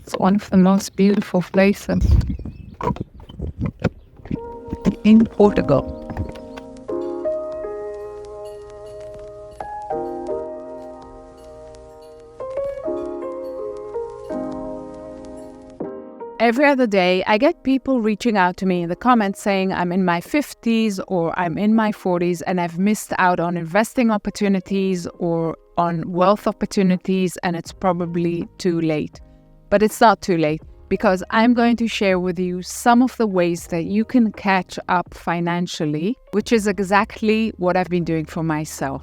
It's one of the most beautiful places in Portugal. Every other day, I get people reaching out to me in the comments saying I'm in my 50s or I'm in my 40s and I've missed out on investing opportunities or on wealth opportunities, and it's probably too late. But it's not too late, because I'm going to share with you some of the ways that you can catch up financially, which is exactly what I've been doing for myself.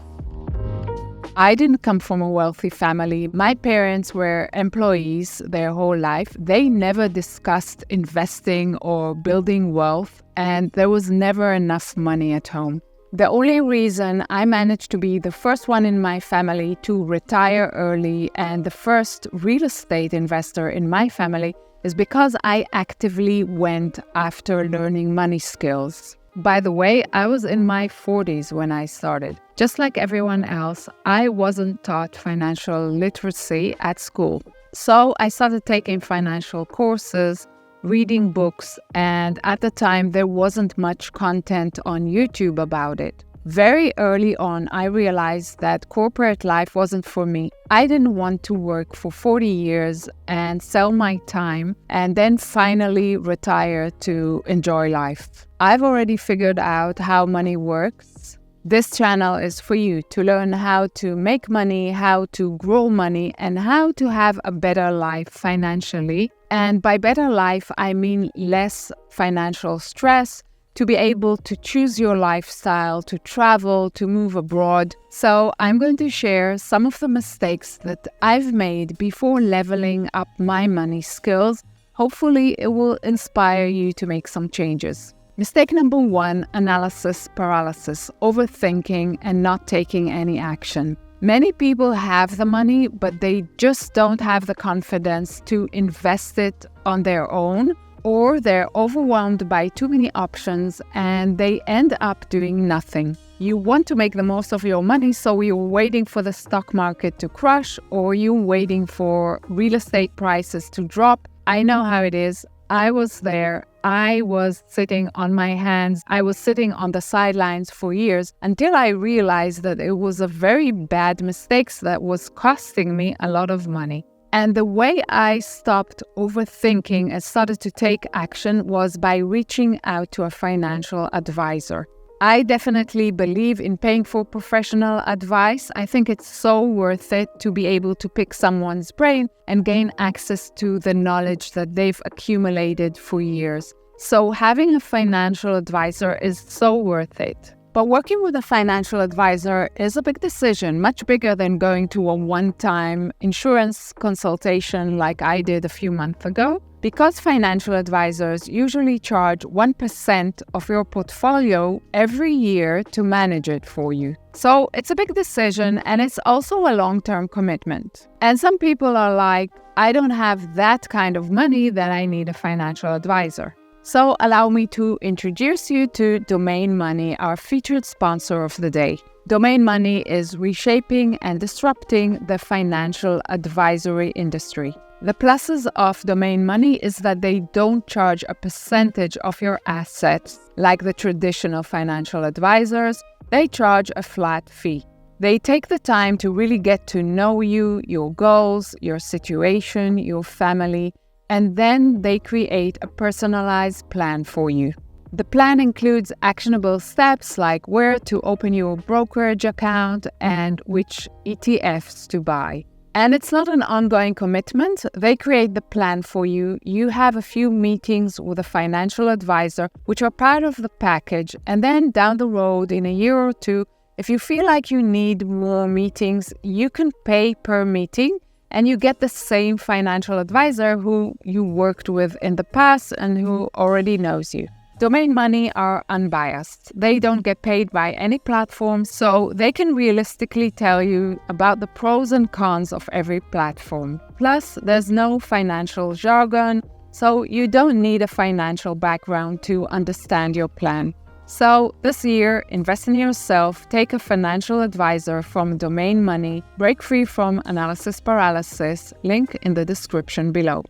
I didn't come from a wealthy family. My parents were employees their whole life. They never discussed investing or building wealth, and there was never enough money at home. The only reason I managed to be the first one in my family to retire early and the first real estate investor in my family is because I actively went after learning money skills. By the way, I was in my 40s when I started. Just like everyone else, I wasn't taught financial literacy at school. So I started taking financial courses, reading books, and at the time there wasn't much content on YouTube about it. Very early on, I realized that corporate life wasn't for me. I didn't want to work for 40 years and sell my time and then finally retire to enjoy life. I've already figured out how money works. This channel is for you to learn how to make money, how to grow money, and how to have a better life financially. And by better life, I mean less financial stress, to be able to choose your lifestyle, to travel, to move abroad. So I'm going to share some of the mistakes that I've made before leveling up my money skills. Hopefully, it will inspire you to make some changes. Mistake number 1, analysis paralysis, overthinking and not taking any action. Many people have the money, but they just don't have the confidence to invest it on their own, or they're overwhelmed by too many options and they end up doing nothing. You want to make the most of your money, so you're waiting for the stock market to crash, or you're waiting for real estate prices to drop. I know how it is. I was there. I was sitting on my hands. I was sitting on the sidelines for years until I realized that it was a very bad mistake that was costing me a lot of money. And the way I stopped overthinking and started to take action was by reaching out to a financial advisor. I definitely believe in paying for professional advice. I think it's so worth it to be able to pick someone's brain and gain access to the knowledge that they've accumulated for years. So having a financial advisor is so worth it. But working with a financial advisor is a big decision, much bigger than going to a one-time insurance consultation like I did a few months ago, because financial advisors usually charge 1% of your portfolio every year to manage it for you. So it's a big decision, and it's also a long-term commitment. And some people are like, I don't have that kind of money that I need a financial advisor. So allow me to introduce you to Domain Money, our featured sponsor of the day. Domain Money is reshaping and disrupting the financial advisory industry. The pluses of Domain Money is that they don't charge a percentage of your assets like the traditional financial advisors. They charge a flat fee. They take the time to really get to know you, your goals, your situation, your family, and then they create a personalized plan for you. The plan includes actionable steps like where to open your brokerage account and which ETFs to buy. And it's not an ongoing commitment. They create the plan for you. You have a few meetings with a financial advisor, which are part of the package. And then down the road, in a year or two, if you feel like you need more meetings, you can pay per meeting, and you get the same financial advisor who you worked with in the past and who already knows you. Domain Money are unbiased. They don't get paid by any platform, so they can realistically tell you about the pros and cons of every platform. Plus, there's no financial jargon, so you don't need a financial background to understand your plan. So this year, invest in yourself, take a financial advisor from Domain Money, break free from analysis paralysis, link in the description below.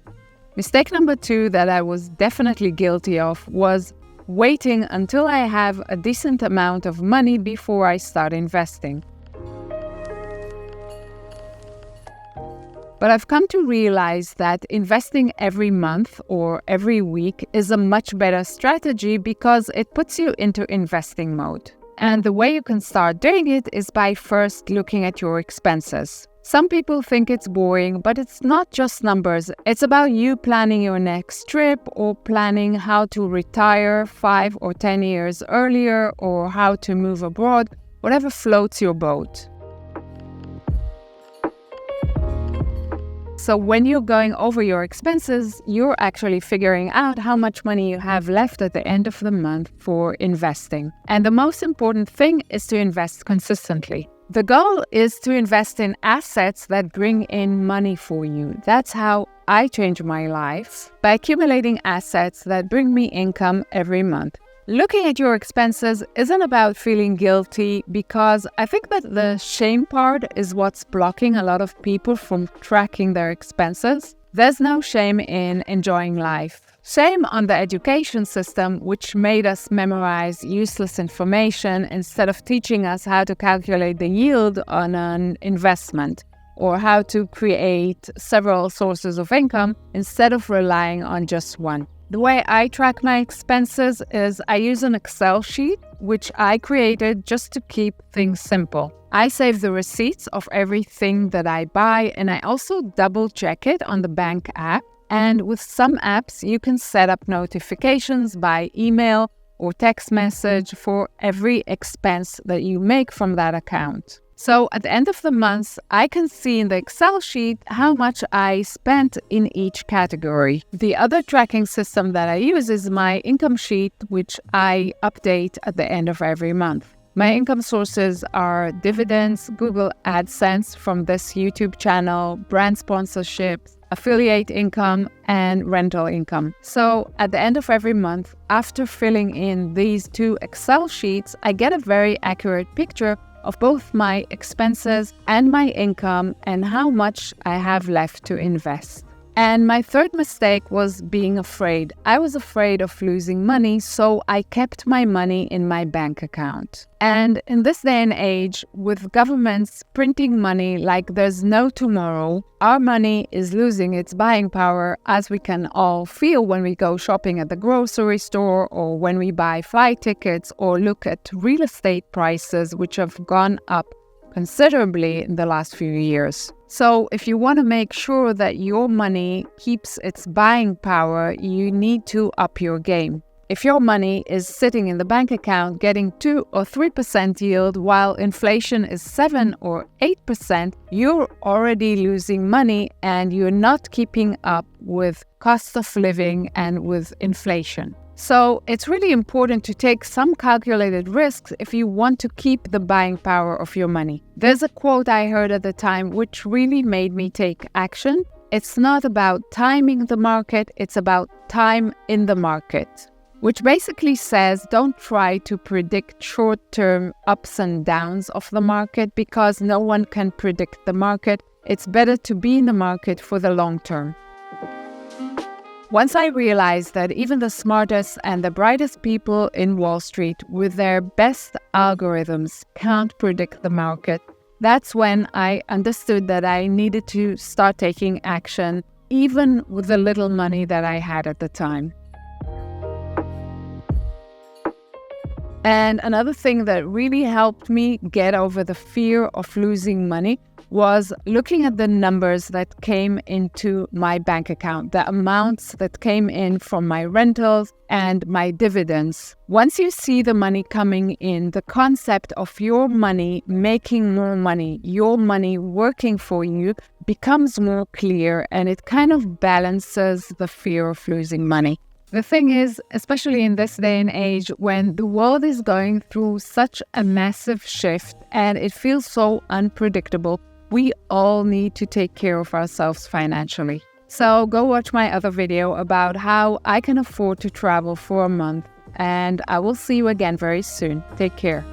Mistake number 2 that I was definitely guilty of was waiting until I have a decent amount of money before I start investing. But I've come to realize that investing every month or every week is a much better strategy because it puts you into investing mode. And the way you can start doing it is by first looking at your expenses. Some people think it's boring, but it's not just numbers. It's about you planning your next trip or planning how to retire 5 or 10 years earlier or how to move abroad, whatever floats your boat. So when you're going over your expenses, you're actually figuring out how much money you have left at the end of the month for investing. And the most important thing is to invest consistently. The goal is to invest in assets that bring in money for you. That's how I change my life, by accumulating assets that bring me income every month. Looking at your expenses isn't about feeling guilty, because I think that the shame part is what's blocking a lot of people from tracking their expenses. There's no shame in enjoying life. Shame on the education system, which made us memorize useless information instead of teaching us how to calculate the yield on an investment, or how to create several sources of income instead of relying on just one. The way I track my expenses is I use an Excel sheet, which I created just to keep things simple. I save the receipts of everything that I buy, and I also double check it on the bank app. And with some apps, you can set up notifications by email or text message for every expense that you make from that account. So at the end of the month, I can see in the Excel sheet how much I spent in each category. The other tracking system that I use is my income sheet, which I update at the end of every month. My income sources are dividends, Google AdSense from this YouTube channel, brand sponsorships, affiliate income, and rental income. So at the end of every month, after filling in these 2 Excel sheets, I get a very accurate picture of both my expenses and my income and how much I have left to invest. And my third mistake was being afraid. I was afraid of losing money, so I kept my money in my bank account. And in this day and age, with governments printing money like there's no tomorrow, our money is losing its buying power, as we can all feel when we go shopping at the grocery store, or when we buy flight tickets, or look at real estate prices, which have gone up considerably in the last few years. So if you want to make sure that your money keeps its buying power, you need to up your game. If your money is sitting in the bank account getting 2 or 3% yield while inflation is 7 or 8%, you're already losing money and you're not keeping up with cost of living and with inflation. So it's really important to take some calculated risks if you want to keep the buying power of your money. There's a quote I heard at the time which really made me take action. It's not about timing the market, it's about time in the market. Which basically says don't try to predict short-term ups and downs of the market, because no one can predict the market. It's better to be in the market for the long term. Once I realized that even the smartest and the brightest people in Wall Street with their best algorithms can't predict the market, that's when I understood that I needed to start taking action, even with the little money that I had at the time. And another thing that really helped me get over the fear of losing money was looking at the numbers that came into my bank account, the amounts that came in from my rentals and my dividends. Once you see the money coming in, the concept of your money making more money, your money working for you, becomes more clear, and it kind of balances the fear of losing money. The thing is, especially in this day and age, when the world is going through such a massive shift and it feels so unpredictable, we all need to take care of ourselves financially. So go watch my other video about how I can afford to travel for a month, and I will see you again very soon. Take care.